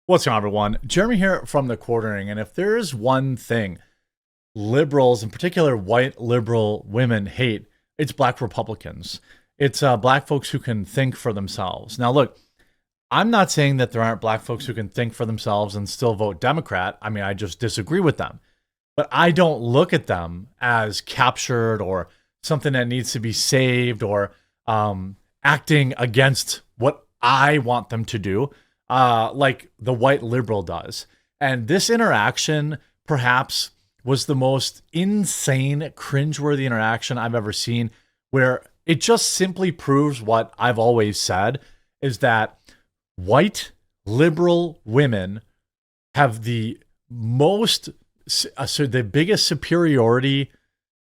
What's going on, everyone? Jeremy here from The Quartering, and if there is one thing liberals, in particular white liberal women, hate, it's black Republicans. It's black folks who can think for themselves. Now, look, I'm not saying that there aren't black folks who can think for themselves and still vote Democrat. I mean, I just disagree with them. But I don't look at them as captured or something that needs to be saved or acting against what I want them to do. Like the white liberal does. And this interaction perhaps was the most insane, cringeworthy interaction I've ever seen, where it just simply proves what I've always said, is that white liberal women have the most, so the biggest superiority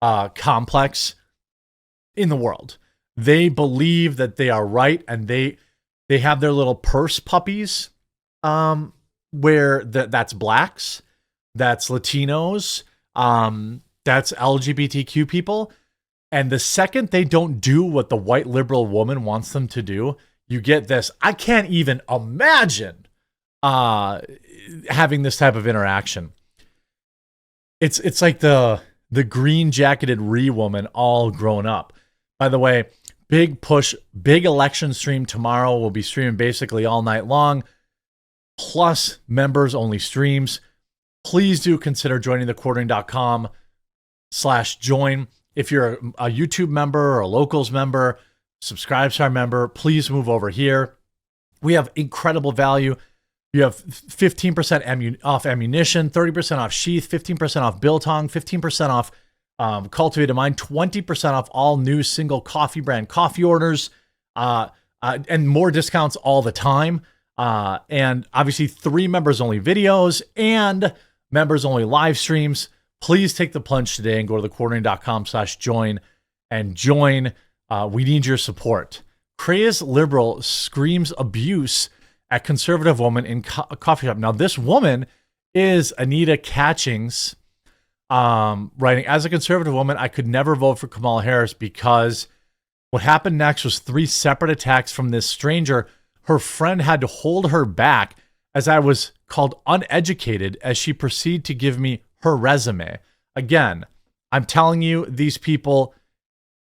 complex in the world. They believe that they are right, and they have their little purse puppies, where that's blacks, that's Latinos, that's LGBTQ people. And the second they don't do what the white liberal woman wants them to do, you get this. I can't even imagine having this type of interaction. It's like the green jacketed woman all grown up. By the way, big push, big election stream tomorrow. We'll be streaming basically all night long, plus members only streams. Please do consider joining thequartering.com/join. If you're a YouTube member or a Locals member, subscribe to our member, please move over here. We have incredible value. You have 15% off ammunition, 30% off sheath, 15% off biltong, 15% off Cultivated Mind, 20% off all new single coffee brand coffee orders, and more discounts all the time. And obviously 3 members only videos and members only live streams. Please take the plunge today and go to thequartering.com/join and join. We need your support. Crazed liberal screams abuse at conservative woman in a coffee shop. Now, this woman is Anita Catchings, writing, as a conservative woman, I could never vote for Kamala Harris because what happened next was 3 separate attacks from this stranger. Her friend had to hold her back as I was called uneducated as she proceeded to give me her resume. Again, I'm telling you, these people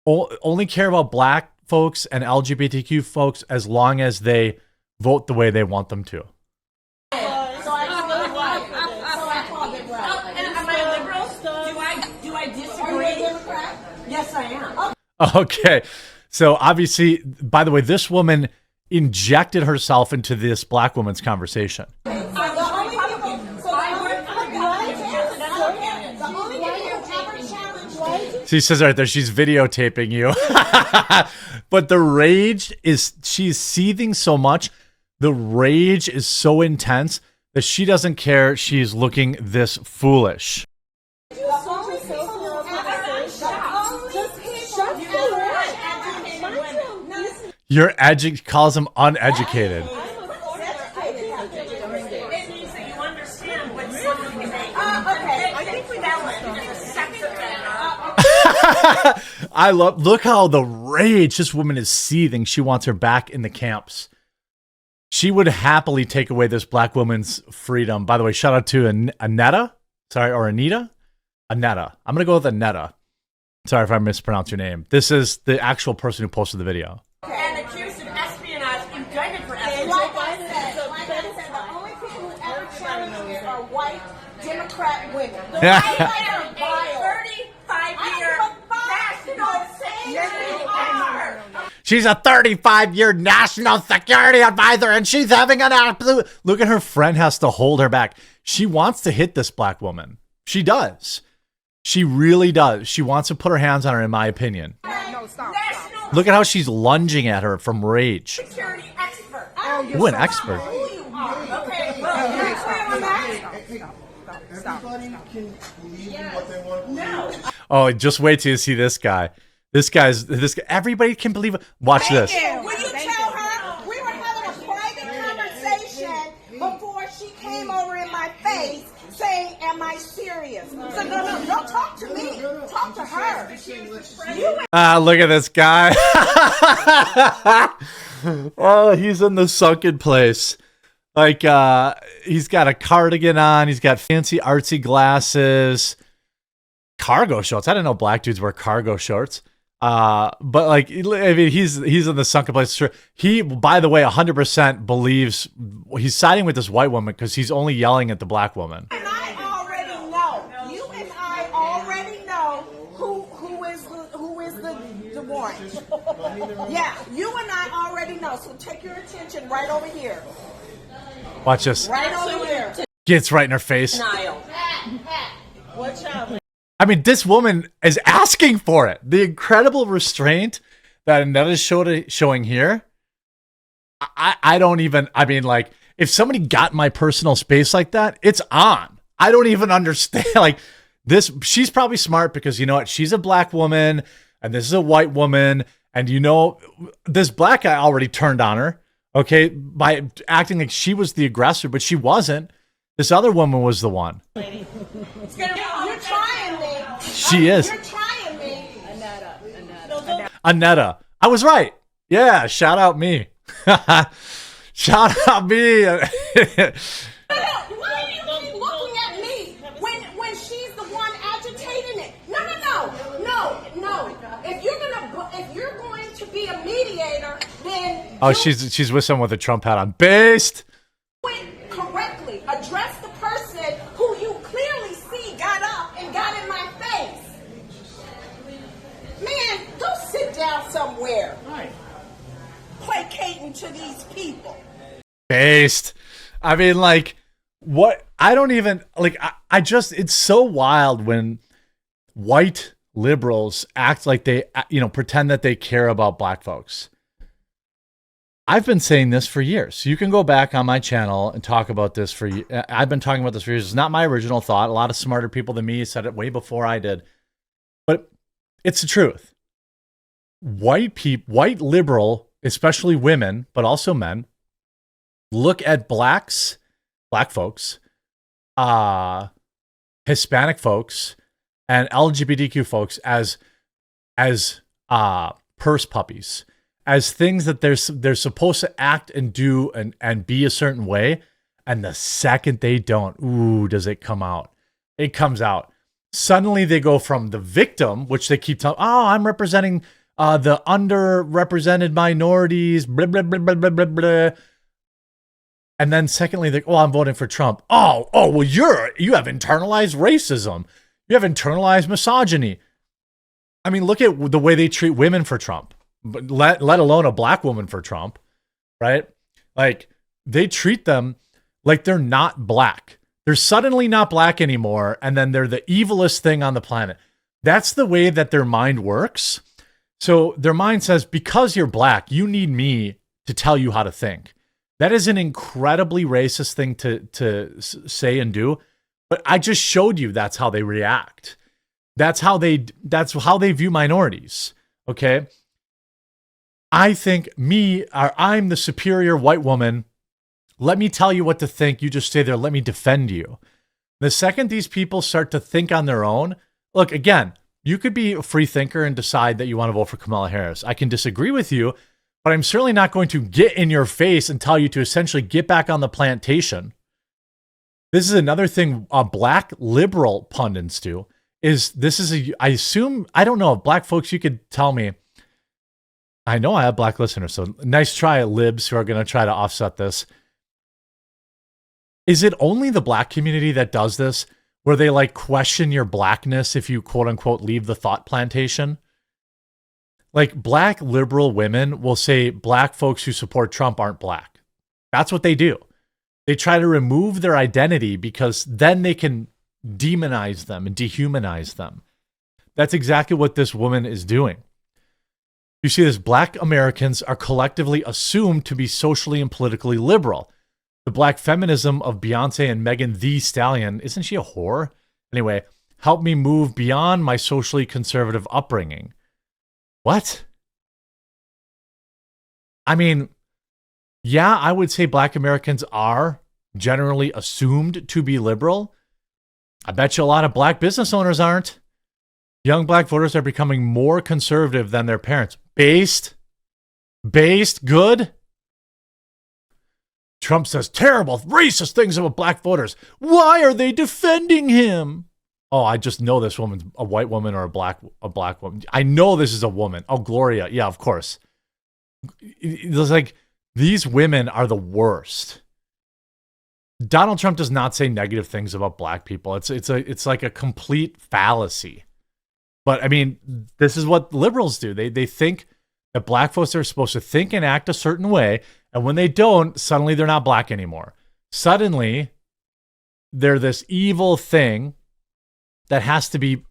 only care about black folks and LGBTQ folks as long as they vote the way they want them to. Yes, I am. Okay. So obviously, by the way, this woman injected herself into this black woman's conversation. She says right there, she's videotaping you. But the rage is, she's seething so much. The rage is so intense that she doesn't care she's looking this foolish. You're calls him uneducated. I look how the rage, this woman is seething. She wants her back in the camps. She would happily take away this black woman's freedom. By the way, shout out to Aneta. Sorry, or Anita? Aneta. I'm going to go with Aneta. Sorry if I mispronounced your name. This is the actual person who posted the video. And accused of espionage, indicted for espionage. Like I said, the only people who ever challenge me are white Democrat women. The white are vile. 35-year national security. She's a 35-year national security advisor, and she's having an absolute... Look at her friend has to hold her back. She wants to hit this black woman. She does. She really does. She wants to put her hands on her, in my opinion. No, stop. Look at how she's lunging at her from rage. Security expert. Ooh, an expert. Okay, Everybody can believe in what they want to believe. Oh, just wait till you see this guy. This guy. Everybody can believe it. Watch this. Will you tell her we were having a private conversation before she came over in my face saying, am I serious? So no, don't talk to me. Talk to her. Look at this guy. Oh, he's in the sunken place. Like, he's got a cardigan on. He's got fancy artsy glasses, cargo shorts. I didn't know black dudes wear cargo shorts. But like, I mean, he's in the sunken place. He, by the way, 100% believes he's siding with this white woman because he's only yelling at the black woman. And I already know. You and I already know who is the warrant. Yeah, you and I already know. So take your attention right over here. Watch this. Right over here. Gets right in her face. Niall. Watch out. I mean, this woman is asking for it. The incredible restraint that Anetta's showing here. I don't even, I mean, like, if somebody got my personal space like that, it's on. I don't even understand. Like, this, she's probably smart because, you know what, she's a black woman and this is a white woman. And, you know, this black guy already turned on her, okay, by acting like she was the aggressor, but she wasn't. This other woman was the one. You're trying me. She is. You're trying me. Anetta. I was right. Yeah, shout out me. Shout out me. Why do you keep looking at me when she's the one agitating it? No. If you're going to be a mediator, then she's with someone with a Trump hat on. Based. Correctly address the person who you clearly see got up and got in my face. Man, go sit down somewhere. Right. Placating to these people. Based. I mean, like, what? I don't even, like, I just, it's so wild when white liberals act like they, you know, pretend that they care about black folks. I've been saying this for years. You can go back on my channel and talk about this for you. I've been talking about this for years. It's not my original thought. A lot of smarter people than me said it way before I did. But it's the truth. White liberal, especially women, but also men, look at black folks, Hispanic folks, and LGBTQ folks as purse puppies, as things that they're supposed to act and do and be a certain way. And the second they don't, ooh, does it come out? It comes out. Suddenly they go from the victim, which they keep telling, oh, I'm representing the underrepresented minorities, blah, blah, blah, blah, blah, blah, blah. And then secondly, they, oh, I'm voting for Trump. Oh, well, you have internalized racism. You have internalized misogyny. I mean, look at the way they treat women for Trump, but let alone a black woman for Trump, right? Like, they treat them like they're not black. They're suddenly not black anymore, and then they're the evilest thing on the planet. That's the way that their mind works. So their mind says, because you're black, you need me to tell you how to think. That is an incredibly racist thing to say and do, but I just showed you that's how they react. That's how they view minorities. Okay. I think I'm the superior white woman. Let me tell you what to think. You just stay there. Let me defend you. The second these people start to think on their own, look, again, you could be a free thinker and decide that you want to vote for Kamala Harris. I can disagree with you, but I'm certainly not going to get in your face and tell you to essentially get back on the plantation. This is another thing black liberal pundits do. I assume, I don't know, black folks, you could tell me. I know I have black listeners, so nice try, libs who are going to try to offset this. Is it only the black community that does this, where they like question your blackness if you quote unquote leave the thought plantation? Like, black liberal women will say black folks who support Trump aren't black. That's what they do. They try to remove their identity because then they can demonize them and dehumanize them. That's exactly what this woman is doing. You see this, black Americans are collectively assumed to be socially and politically liberal. The black feminism of Beyonce and Megan Thee Stallion, isn't she a whore? Anyway, helped me move beyond my socially conservative upbringing. What? I mean, yeah, I would say black Americans are generally assumed to be liberal. I bet you a lot of black business owners aren't. Young black voters are becoming more conservative than their parents. Based, good. Trump says terrible, racist things about black voters. Why are they defending him? Oh, I just know this woman's a white woman or a black woman. I know this is a woman. Oh, Gloria. Yeah, of course. It's like these women are the worst. Donald Trump does not say negative things about black people. It's like a complete fallacy. But I mean, this is what liberals do. They think that black folks are supposed to think and act a certain way, and when they don't, suddenly they're not black anymore. Suddenly, they're this evil thing that has to be,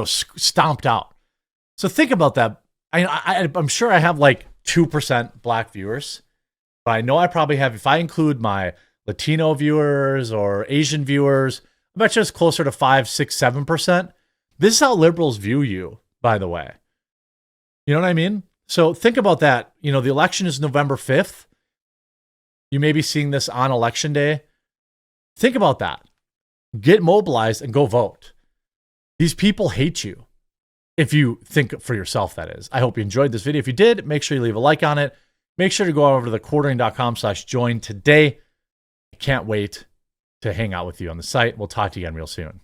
stomped out. So think about that. I'm sure I have like 2% black viewers, but I know I probably have, if I include my Latino viewers or Asian viewers, I bet you it's closer to 5, 6, 7%. This is how liberals view you, by the way. You know what I mean? So think about that. The election is November 5th. You may be seeing this on election day. Think about that. Get mobilized and go vote. These people hate you. If you think for yourself, that is. I hope you enjoyed this video. If you did, make sure you leave a like on it. Make sure to go over to thequartering.com/join today. I can't wait to hang out with you on the site. We'll talk to you again real soon.